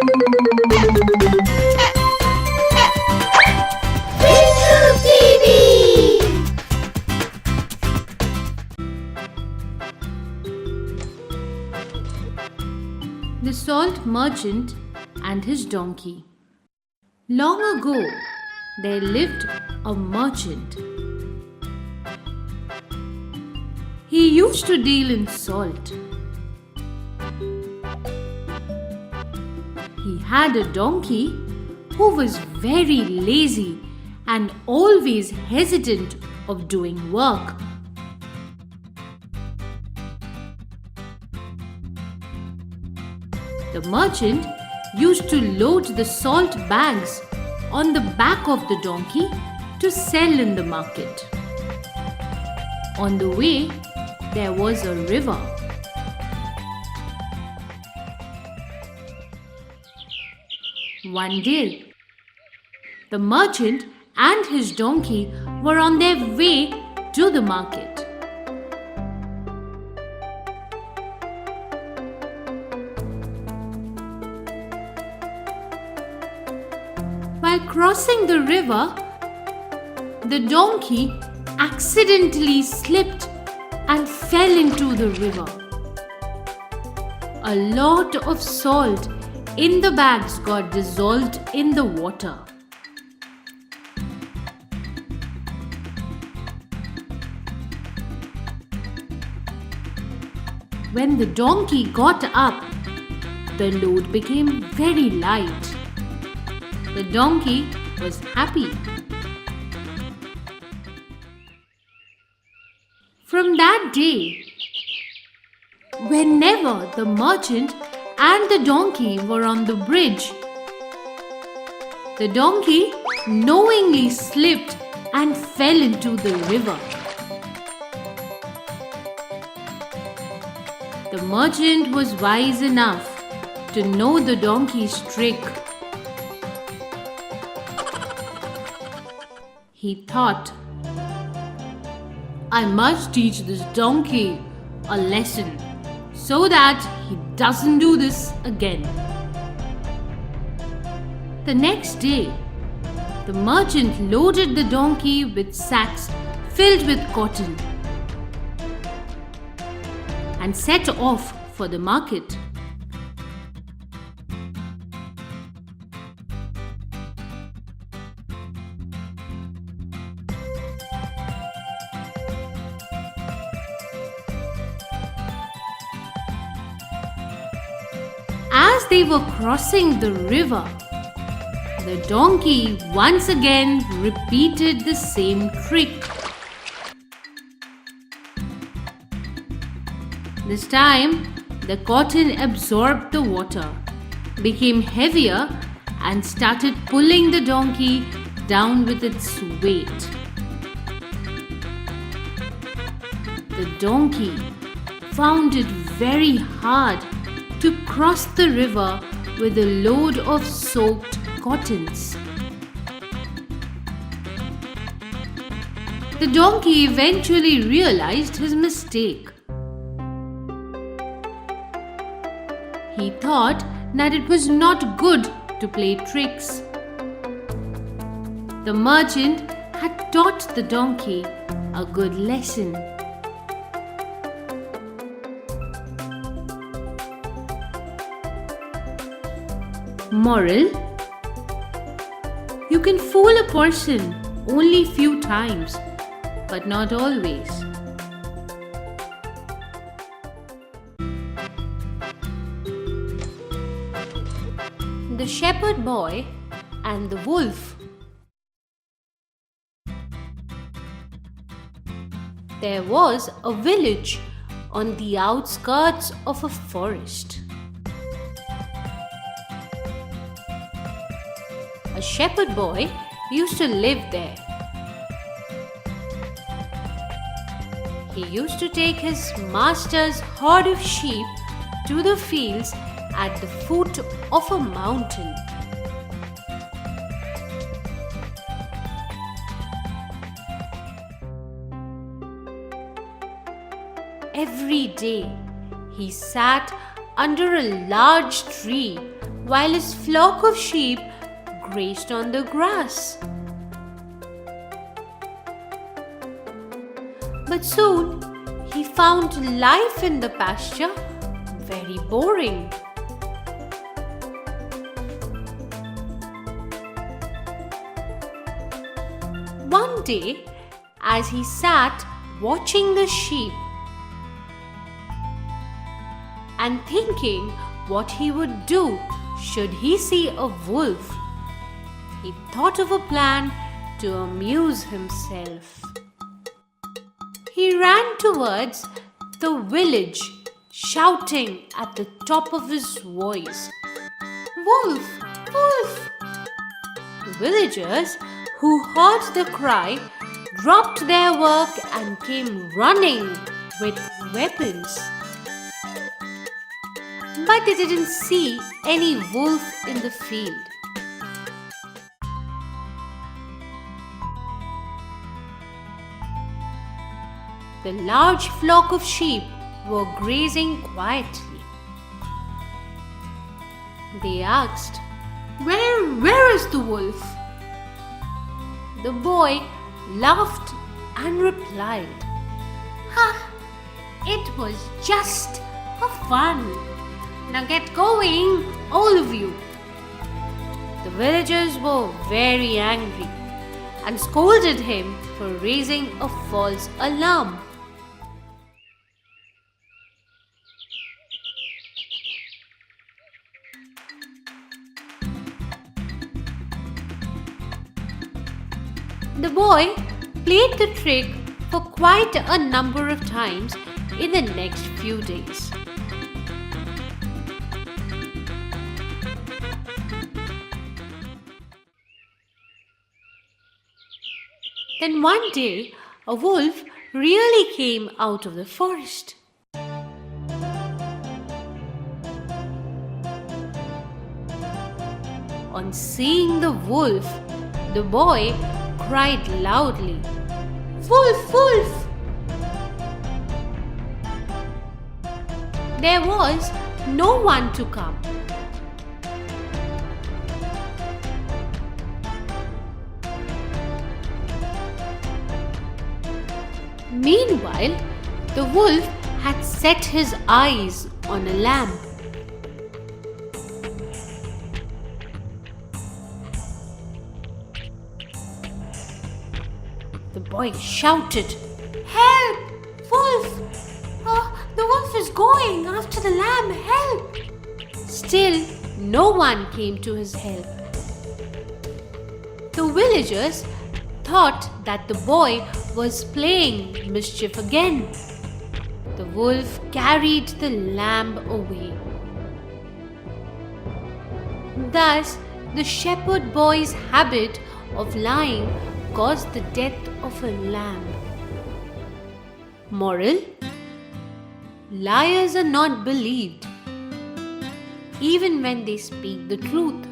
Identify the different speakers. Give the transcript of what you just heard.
Speaker 1: Twinkle TV!
Speaker 2: The Salt Merchant and his Donkey. Long ago, there lived a merchant. He used to deal in salt. He had a donkey who was very lazy and always hesitant of doing work. The merchant used to load the salt bags on the back of the donkey to sell in the market. On the way, there was a river. One day, the merchant and his donkey were on their way to the market. While crossing the river, the donkey accidentally slipped and fell into the river. A lot of salt in the bags got dissolved in the water. When the donkey got up, the load became very light. The donkey was happy. From that day, whenever the merchant and the donkey were on the bridge, the donkey knowingly slipped and fell into the river. The merchant was wise enough to know the donkey's trick. He thought, I must teach this donkey a lesson so that he doesn't do this again. The next day, the merchant loaded the donkey with sacks filled with cotton and set off for the market. As they were crossing the river, the donkey once again repeated the same trick. This time, the cotton absorbed the water, became heavier, and started pulling the donkey down with its weight. The donkey found it very hard to cross the river with a load of soaked cottons. The donkey eventually realized his mistake. He thought that it was not good to play tricks. The merchant had taught the donkey a good lesson. Moral: you can fool a person only few times, but not always. The Shepherd Boy and the Wolf. There was a village on the outskirts of a forest. A shepherd boy used to live there. He used to take his master's herd of sheep to the fields at the foot of a mountain. Every day, he sat under a large tree while his flock of sheep grazed on the grass. But soon he found life in the pasture very boring. One day, as he sat watching the sheep and thinking what he would do should he see a wolf, he thought of a plan to amuse himself. He ran towards the village, shouting at the top of his voice, "Wolf! Wolf!" The villagers who heard the cry dropped their work and came running with weapons. But they didn't see any wolf in the field. The large flock of sheep were grazing quietly. They asked, Where is the wolf?" The boy laughed and replied, "It was just for fun. Now get going, all of you." The villagers were very angry and scolded him for raising a false alarm. The boy played the trick for quite a number of times in the next few days. Then one day, a wolf really came out of the forest. On seeing the wolf, the boy cried loudly, "Wolf, wolf!" There was no one to come. Meanwhile, the wolf had set his eyes on a lamb. The boy shouted, "Help! Wolf! The wolf is going after the lamb! Help!" Still, no one came to his help. The villagers thought that the boy was playing mischief again. The wolf carried the lamb away. Thus, the shepherd boy's habit of lying caused the death of a lamb. Moral: liars are not believed, even when they speak the truth.